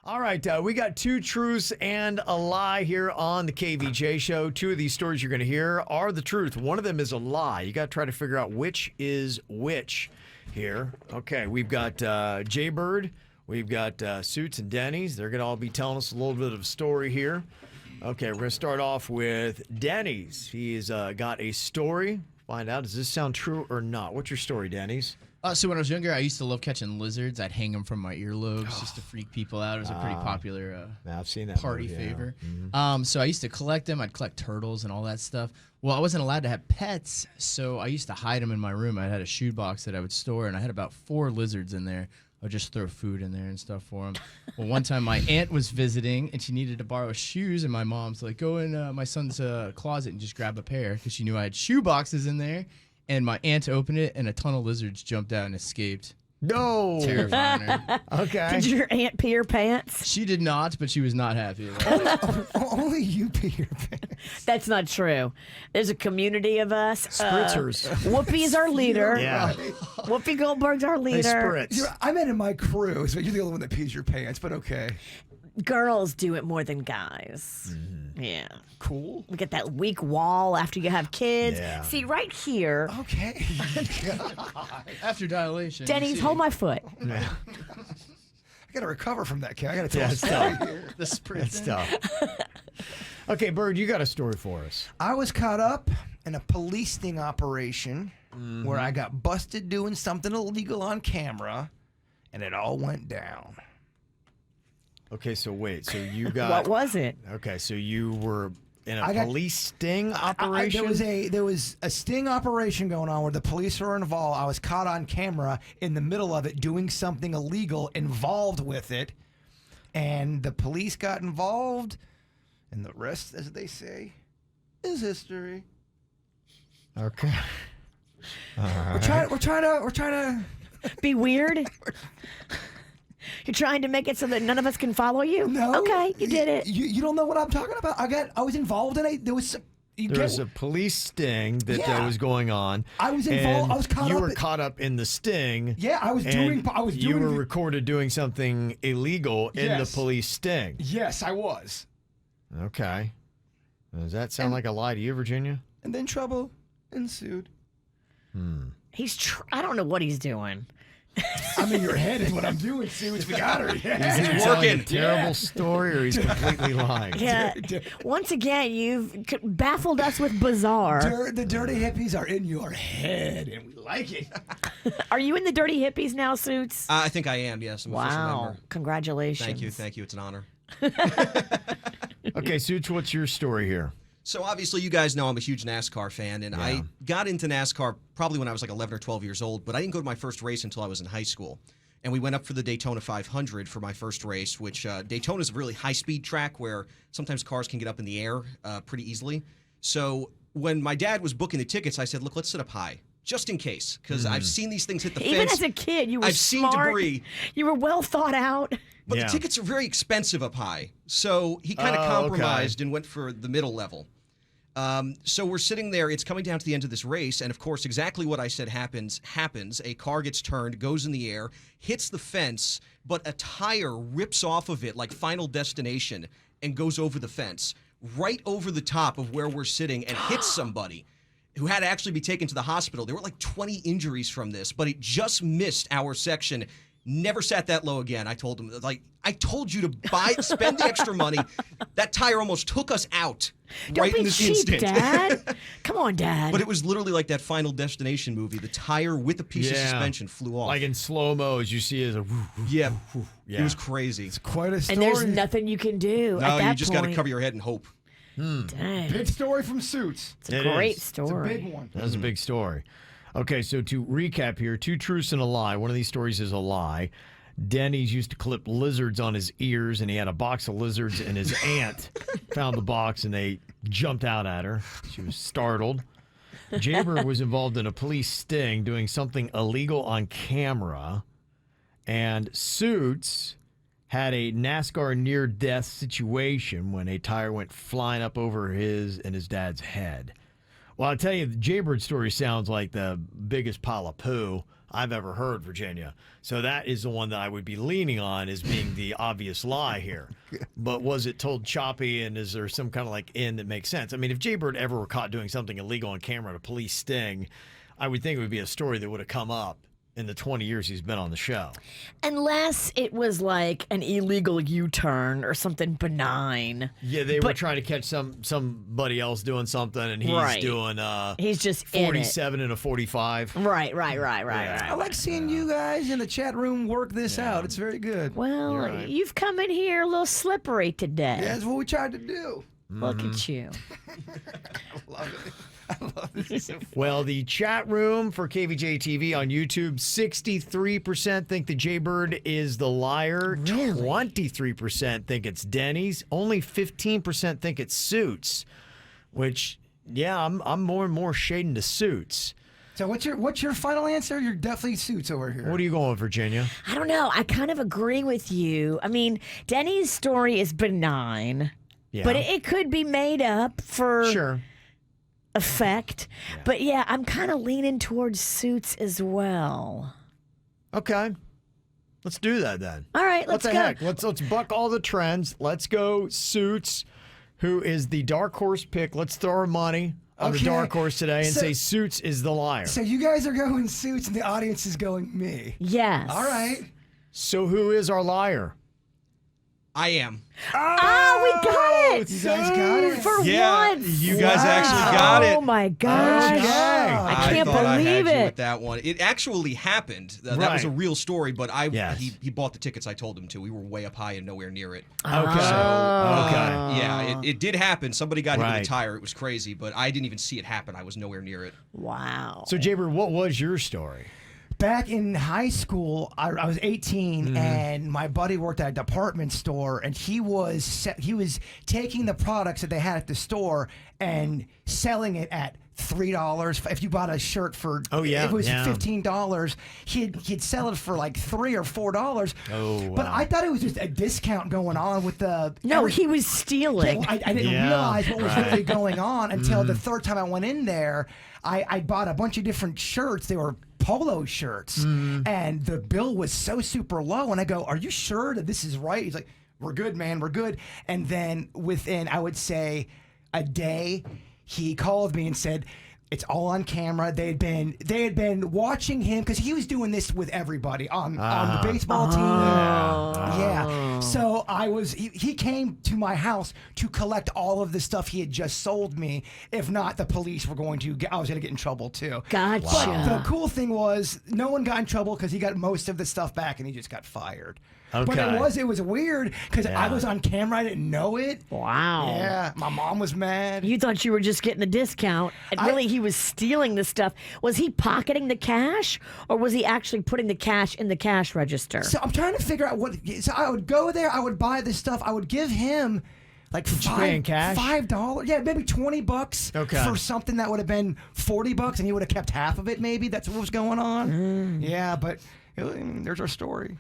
All right, we got 2 truths and a lie here on the KVJ show. 2 of these stories you're going to hear are the truth. One of them is a lie. You got to try to figure out which is which here. Okay, we've got Jbird, we've got Suits and Dennys. They're going to all be telling us a little bit of a story here. Okay, we're going to start off with Dennys. He's got a story. Find out, does this sound true or not? What's your story, Dennys? So when I was younger, I used to love catching lizards. I'd hang them from my earlobes just to freak people out. It was a pretty popular I've seen that party movie, yeah. favor. Mm-hmm. So I used to collect them. I'd collect turtles and all that stuff. Well, I wasn't allowed to have pets, so I used to hide them in my room. I had a shoebox that I would store, and I had about 4 lizards in there. I would just throw food in there and stuff for them. Well, one time my aunt was visiting, and she needed to borrow shoes, and my mom's like, go in my son's closet and just grab a pair, because she knew I had shoe boxes in there. And my aunt opened it, and a ton of lizards jumped out and escaped. No. Terrifying her. Okay. Did your aunt pee your pants? She did not, but she was not happy about it. Only you pee your pants. That's not true. There's a community of us. Spritzers. Whoopi's our leader. Yeah. Whoopi Goldberg's our They leader. spritz. I meant in my crew, so you're the only one that pees your pants, but okay. Girls do it more than guys. Mm-hmm. Yeah. Cool. We get that weak wall after you have kids. Yeah. See, right here, Okay. After dilation. Denny's, hold my foot. Yeah. I got to recover from that, kid. I got to tell Yeah, a it's story tough. here. The spritz. That's tough. Okay, Bird, you got a story for us. I was caught up in a police sting operation where I got busted doing something illegal on camera, and it all went down. Okay, so wait. So you got... What was it? Okay, so you were in a I got- police sting operation? There was a sting operation going on where the police were involved. I was caught on camera in the middle of it doing something illegal involved with it, and the police got involved, and the rest, as they say, is history. Okay. We're trying to. Be weird? You're trying to make it so that none of us can follow you? No. Okay, you did it. You don't know what I'm talking about. I was involved in it. There was some. There was a police sting that Yeah. was going on. I was involved. and I was caught You up were in- caught up in the sting. Yeah, I was and doing. I was You doing. were the- recorded doing something illegal in the Yes. police sting. Yes, I was. Okay. Does that sound like a lie to you, Virginia? And then trouble ensued. I don't know what he's doing. I'm in your head is what I'm doing, Sue. We got her. Yeah. He's telling a terrible story, or he's completely lying. Yeah. Once again, you've baffled us with bizarre. The dirty hippies are in your head, and we like it. Are you in the Dirty Hippies now, Suits? I think I am, yes. I'm an official Wow. member. Congratulations. Thank you. It's an honor. Okay, Suits, what's your story here? So obviously you guys know I'm a huge NASCAR fan, and I got into NASCAR probably when I was like 11 or 12 years old, but I didn't go to my first race until I was in high school. And we went up for the Daytona 500 for my first race, which Daytona is a really high-speed track where sometimes cars can get up in the air pretty easily. So when my dad was booking the tickets, I said, look, let's sit up high, just in case, because I've seen these things hit the Even fence. as a kid, you were I've smart. seen debris. You were well thought out. But Yeah. the tickets are very expensive up high. So he kind of Oh, compromised and went for the middle level. So we're sitting there. It's coming down to the end of this race. And, of course, exactly what I said happens. A car gets turned, goes in the air, hits the fence, but a tire rips off of it like Final Destination and goes over the fence, right over the top of where we're sitting, and hits somebody who had to actually be taken to the hospital. There were like 20 injuries from this, but it just missed our section. Never sat that low again. I told him, like, I told you to spend the extra money. That tire almost took us out Don't right be in this cheap, instant. Dad. Come on, Dad. But it was literally like that Final Destination movie. The tire with a piece of Yeah. suspension flew off. Like in slow-mo, as you see as a... yeah. Yeah. It was crazy. Quite a story. and there's nothing you can do No, at that you just got to point. cover your head and hope. Dang. Big story from Suits. It's a It great is. It's a story. big one. That's a big story. Okay, so to recap here, 2 truths and a lie. One of these stories is a lie. Denny's used to clip lizards on his ears, and he had a box of lizards, and his aunt found the box, and they jumped out at her. She was startled. Jbird was involved in a police sting doing something illegal on camera. And Suits had a NASCAR near-death situation when a tire went flying up over his and his dad's head. Well, I'll tell you, the Jbird story sounds like the biggest pile of poo. I've ever heard, Virginia. So that is the one that I would be leaning on as being the obvious lie here. But was it told choppy, and is there some kind of like end that makes sense? I mean, if Jbird ever were caught doing something illegal on camera at a police sting, I would think it would be a story that would have come up in the 20 years he's been on the show. Unless it was like an illegal U-turn or something benign. Yeah, they were trying to catch somebody else doing something, and he's Right. doing He's just in it. 47 and a 45. Right. I like seeing you guys in the chat room work this out. It's very good. Well, You're right. you've come in here a little slippery today. That's what we tried to do. Look at you. Well, the chat room for KVJ TV on YouTube, 63% think that Jbird is the liar. Really? 23% think it's Dennys. Only 15% think it's Suits, which, yeah, I'm more and more shading to Suits. So what's your final answer? You're definitely Suits over here. What are you going, Virginia? I don't know. I kind of agree with you. I mean, Denny's story is benign, Yeah. but it could be made up for Sure. effect. But yeah, I'm kind of leaning towards Suits as well. Okay. Let's do that then. All right, What let's the go. heck? Let's buck all the trends. Let's go Suits, who is the dark horse pick. Let's throw our money on the Okay. dark horse today and So- say Suits is the liar. So you guys are going Suits, and the audience is going me. Yes. All right. So who is our liar? I am. Oh, we got it. You guys got it. For Yeah, once. you guys actually got it. Oh my gosh. Okay. I can't thought I believe had you it. with that one. It actually happened. That was a Right. real story, but Yes. he bought the tickets I told him to. We were way up high and nowhere near it. Okay. Oh. Okay. Yeah, it did happen. Somebody got hit Right. with a tire. It was crazy, but I didn't even see it happen. I was nowhere near it. Wow. So, Jbird, what was your story? Back in high school, I was 18, and my buddy worked at a department store, and he was taking the products that they had at the store and selling it at $3. If you bought a shirt for, Oh, yeah, if it was yeah. $15, he'd sell it for like $3 or $4. Oh, But wow. I thought it was just a discount going on with the. No, he was stealing. I didn't Yeah, realize what was right. really going on until the third time I went in there. I bought a bunch of different shirts. They were polo shirts, and the bill was so super low. And I go, "Are you sure that this is right?" He's like, "We're good, man. We're good." And then within, I would say, a day, he called me and said, it's all on camera. They had been watching him because he was doing this with everybody on the baseball team. Yeah. So he came to my house to collect all of the stuff he had just sold me. If not, the police were I was going to get in trouble too. Gotcha. But the cool thing was no one got in trouble because he got most of the stuff back and he just got fired. But Okay. it was weird because I was on camera. I didn't know it. Wow. Yeah. My mom was mad. You thought you were just getting a discount, and really he was stealing the stuff. Was he pocketing the cash, or was he actually putting the cash in the cash register? So I'm trying to figure out what. So I would go there. I would buy this stuff. I would give him like you pay in cash? $5. Yeah, maybe $20 Okay. for something that would have been $40, and he would have kept half of it. Maybe that's what was going on. Yeah, but there's our story.